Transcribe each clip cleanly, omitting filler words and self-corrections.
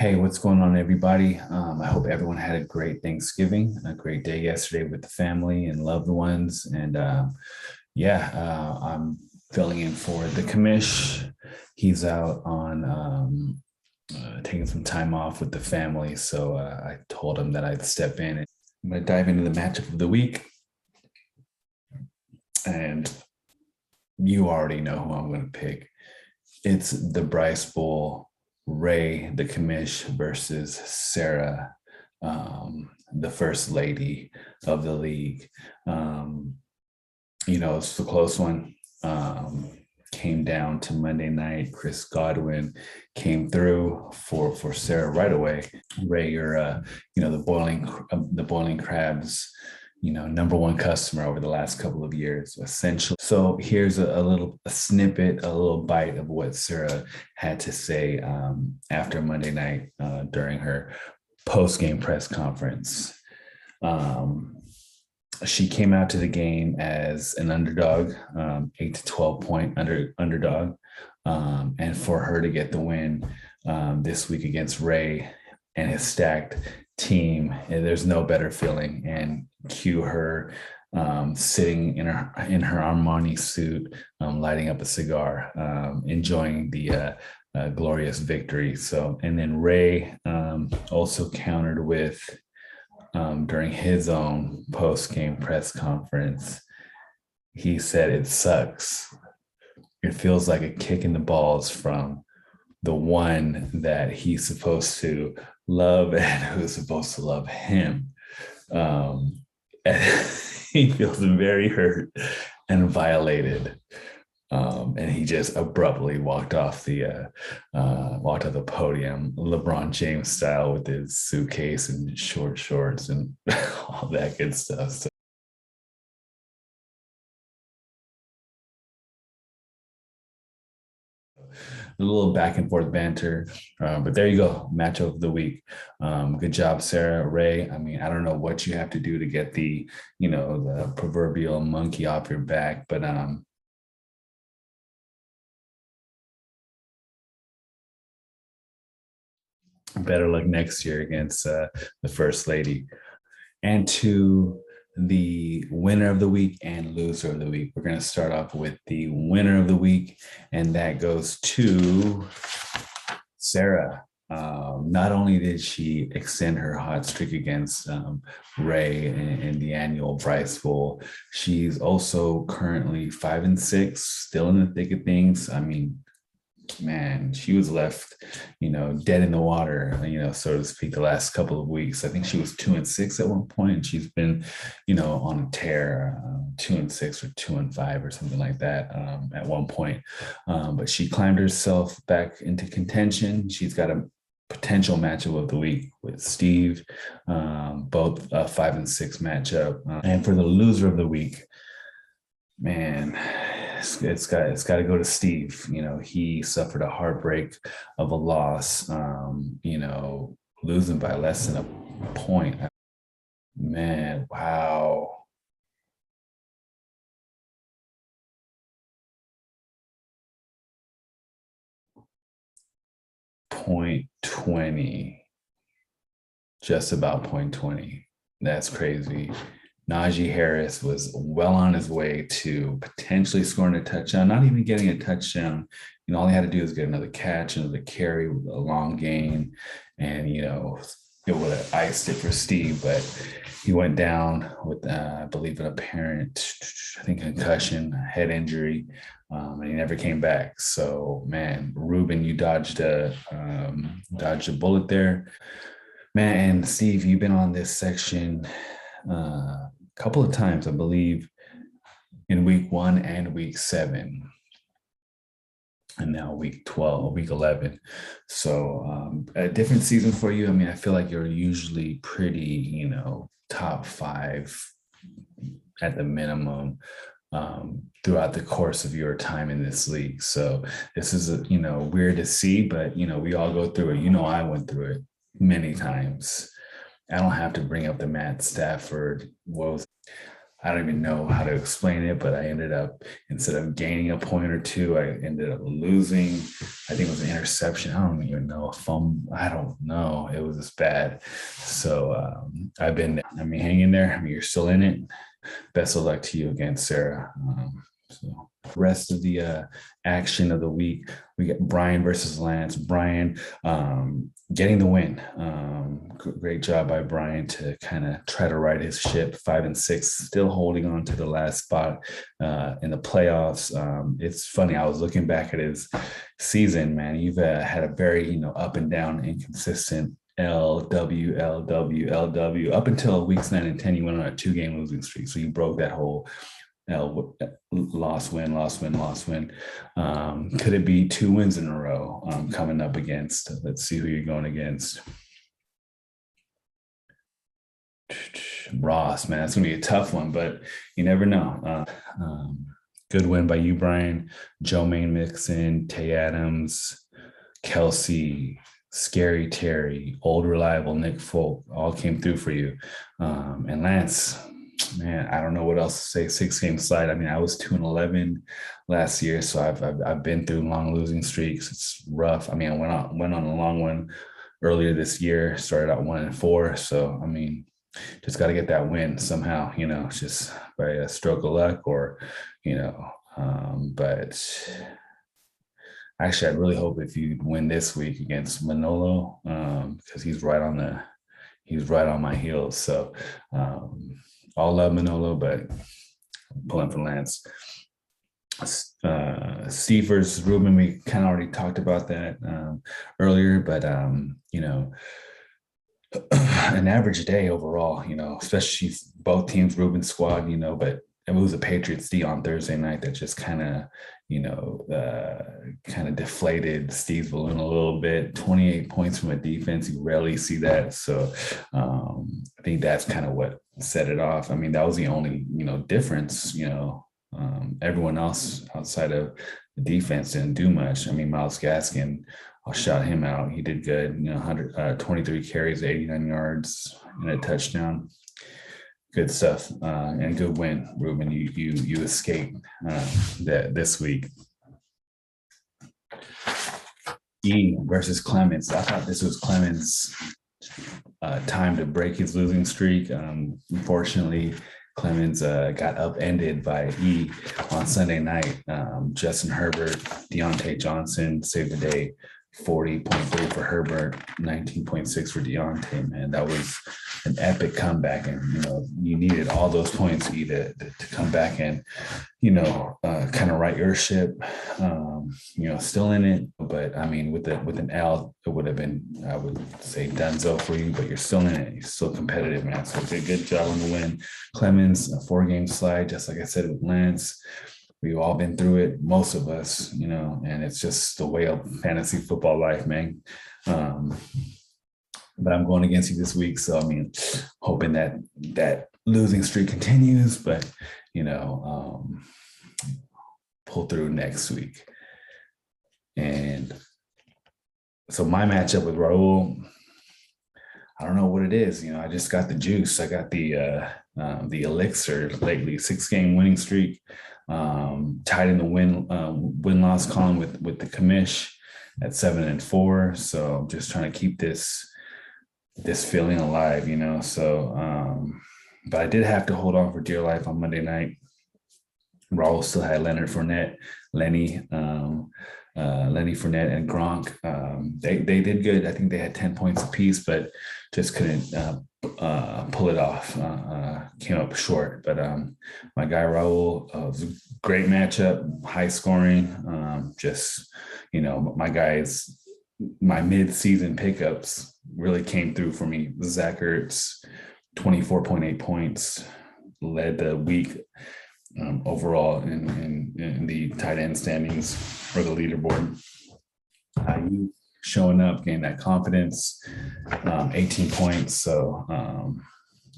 Hey, what's going on, everybody? I hope everyone had a great Thanksgiving, a great day yesterday with the family and loved ones. And I'm filling in for the commish. He's out on taking some time off with the family. So I told him that I'd step in. I'm going to dive into the matchup of the week. And you already know who I'm going to pick. It's the Bryce Bowl. Ray, the commish, versus Sarah, the first lady of the league. It's a close one. Came down to Monday night. Chris Godwin came through for Sarah right away. Ray, you're the boiling crabs, number one customer over the last couple of years, essentially. So here's a snippet, a little bite of what Sarah had to say after Monday night during her post-game press conference. She came out to the game as an underdog, 8 to 12 point underdog. And for her to get the win this week against Ray and his stacked team, and there's no better feeling. And cue her sitting in her Armani suit, lighting up a cigar, enjoying the glorious victory. So, and then Ray also countered with during his own post-game press conference. He said, "It sucks. It feels like a kick in the balls from the one that he's supposed to love and who's supposed to love him." And he feels very hurt and violated. And he just abruptly walked off the podium, LeBron James style, with his suitcase and short shorts and all that good stuff. So a little back and forth banter, but there you go, matchup of the week. Good job, Sarah. Ray, I mean, I don't know what you have to do to get the proverbial monkey off your back, but better luck next year against the first lady. And to the winner of the week and loser of the week, we're going to start off with the winner of the week, and that goes to Sarah. Not only did she extend her hot streak against Ray in the annual Bryce Bowl, she's also currently 5-6, still in the thick of things. I mean, man, she was left, dead in the water, so to speak, the last couple of weeks. I think she was 2-6 at one point, and she's been, on a tear, 2-6 or 2-5 or something like that at one point. But she climbed herself back into contention. She's got a potential matchup of the week with Steve, both a 5-6 matchup. And for the loser of the week, man, it's got to go to Steve. He suffered a heartbreak of a loss, losing by less than a point. Man, wow. .20, just about .20. That's crazy. Najee Harris was well on his way to potentially scoring a touchdown, not even getting a touchdown. All he had to do is get another catch, another carry, a long gain, and, it would have iced it for Steve. But he went down with, I believe, an apparent, concussion, head injury, and he never came back. So, man, Ruben, you dodged a bullet there. Man, and Steve, you've been on this section couple of times, I believe, in week 1 and week 7, and now week 11. So a different season for you. I mean, I feel like you're usually pretty, top 5 at the minimum throughout the course of your time in this league. So this is, weird to see, but, we all go through it. I went through it many times. I don't have to bring up the Matt Stafford woes. I don't even know how to explain it, but I ended up, instead of gaining a point or two, I ended up losing. I think it was an interception. I don't even know, a fumble. I don't know. It was just bad. So hang in there. I mean, you're still in it. Best of luck to you again, Sarah. So rest of the action of the week, we get Brian versus Lance. Brian getting the win. Great job by Brian to kind of try to right his ship. 5-6, still holding on to the last spot in the playoffs. It's funny, I was looking back at his season, man. You've had a very up and down, inconsistent LW up until weeks 9 and 10. You went on a 2-game losing streak, so you broke that whole loss win. Could it be 2 wins in a row coming up against? Let's see who you're going against. Ross, man, it's gonna be a tough one, but you never know. Good win by you, Brian. Joe Main Mixon, Tay Adams, Kelsey, Scary Terry, Old Reliable Nick Folk all came through for you. And Lance, man, I don't know what else to say. 6-game slide. I mean, I was 2-11 last year, so I've been through long losing streaks. It's rough. I mean, I went on a long one earlier this year. Started out 1-4. So I mean, just got to get that win somehow. It's just by a stroke of luck, or but actually, I really hope if you win this week against Manolo, because he's right on my heels. So all love Manolo, but I'm pulling for Lance. Steve versus Ruben, we kind of already talked about that earlier, but an average day overall, especially both teams, Ruben squad, but it was a Patriots D on Thursday night that just kind of deflated Steve's balloon a little bit. 28 points from a defense, you rarely see that. So I think that's kind of what set it off. I mean, that was the only difference. Everyone else outside of the defense didn't do much. I mean, Myles Gaskin, I'll shout him out. He did good. 123 carries, 89 yards, and a touchdown. Good stuff, and good win, Ruben. You escaped that this week. E versus Clemens. I thought this was Clemens' time to break his losing streak. Unfortunately, Clemens got upended by E on Sunday night. Justin Herbert, Deontay Johnson saved the day. 40.3 for Herbert, 19.6 for Deontay. Man, that was an epic comeback, and you needed all those points to come back and kind of right your ship. Still in it, but I mean, with an L, it would have been, I would say, donezo for you. But you're still in it. You're still competitive, man. So good job on the win, Clemens. A 4-game slide, just like I said with Lance. We've all been through it, most of us, and it's just the way of fantasy football life, man. But I'm going against you this week, so I mean, hoping that losing streak continues, but pull through next week. And so my matchup with Raul, I don't know what it is. I just got the juice. I got the elixir lately. 6-game winning streak. Tied in the win-loss column with the commish at 7-4. So I'm just trying to keep this feeling alive, So, but I did have to hold on for dear life on Monday night. Raul still had Lenny Fournette, and Gronk. They did good. I think they had 10 points apiece, but just couldn't pull it off. Came up short. But my guy Raul, was a great matchup, high scoring. My mid-season pickups really came through for me. Zach Ertz, 24.8 points, led the week overall in the tight end standings for the leaderboard. You showing up, getting that confidence, 18 points. So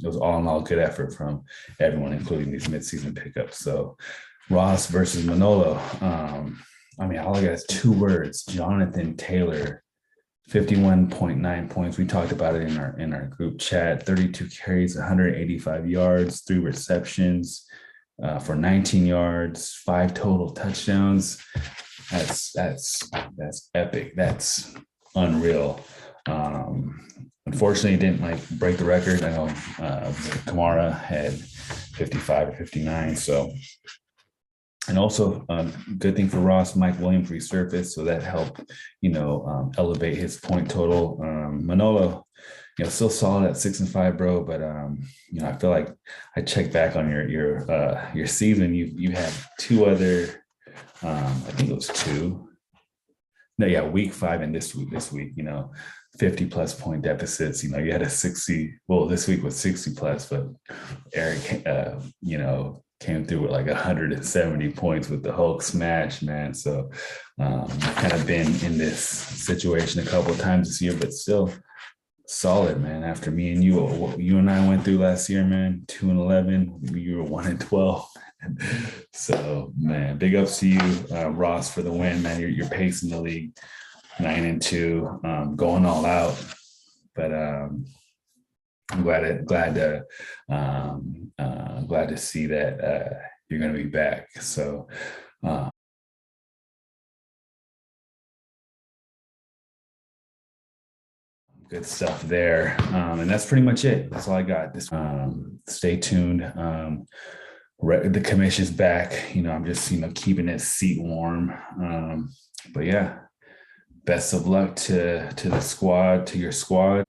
it was all in all good effort from everyone, including these midseason pickups. So Ross versus Manolo. All I got is 2 words: Jonathan Taylor 51.9 points. We talked about it in our group chat. 32 carries, 185 yards, 3 receptions for 19 yards, 5 total touchdowns. That's epic. That's unreal. Unfortunately, it didn't like break the record. I know Kamara had 55 or 59. So, and also good thing for Ross, Mike Williams resurfaced, so that helped, elevate his point total. Manolo, still solid at 6-5, bro. But I feel like I checked back on your season. You had 2 other, I think it was 2. No, yeah, week 5 and this week, 50 plus point deficits. You had a 60. Well, this week was 60 plus, but Eric, came through with like 170 points with the Hulk smash, man. So I've kind of been in this situation a couple of times this year, but still solid, man. After me and you and I went through last year, man, 2-11, you were 1-12. So, man, big ups to you, Ross, for the win, man. You're pacing the league 9-2, going all out. But I'm glad to see that you're going to be back. So, good stuff there. And that's pretty much it. That's all I got. Stay tuned. The commish is back. I'm just, keeping his seat warm. But yeah, best of luck to the squad, to your squad.